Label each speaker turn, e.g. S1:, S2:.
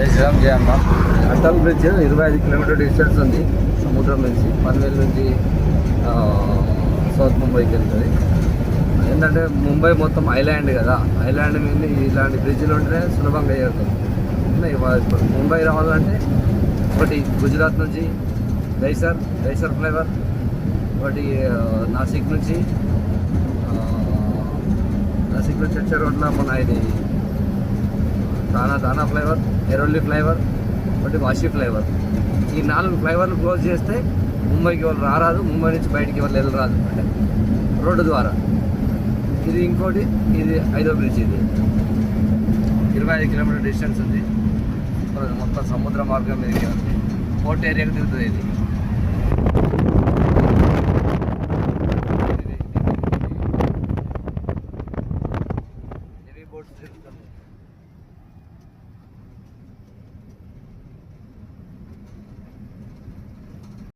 S1: జై శ్రీరామ్ జై అమ్మ. అటల్ బ్రిడ్జ్ 25 కిలోమీటర్ డిస్టెన్స్ ఉంది సముద్రం నుంచి. పన్వేల్ నుంచి సౌత్ ముంబైకి వెళ్తుంది. ఏంటంటే ముంబై మొత్తం ఐలాండ్ కదా, ఐలాండ్ మీద ఇలాంటి బ్రిడ్జ్లు ఉంటేనే సులభంగా చేరుతుంది. ఇప్పుడు ముంబై రావాలంటే ఒకటి గుజరాత్ నుంచి దైసర్ ఫ్లేవర్, ఒకటి నాసిక్ నుంచి వచ్చే రోడ్ల మన ఇది దానా ఫ్లేవర్, ఎరోల్లి ఫ్లేవర్, ఒకటి వాషి ఫ్లేవర్. ఈ 4 ఫ్లేవర్లు క్లోజ్ చేస్తే ముంబైకి వాళ్ళు రారాదు, ముంబై నుంచి బయటికి వాళ్ళు వెళ్ళరాదు అంటే రోడ్డు ద్వారా. ఇది ఇంకోటి, ఇది 5వ బ్రిడ్జ్. ఇది 25 కిలోమీటర్ డిస్టెన్స్ ఉంది. మొత్తం సముద్ర మార్గం మీదకి ఉంది. పోర్ట్ ఏరియాకి తిరుగుతుంది ఇది.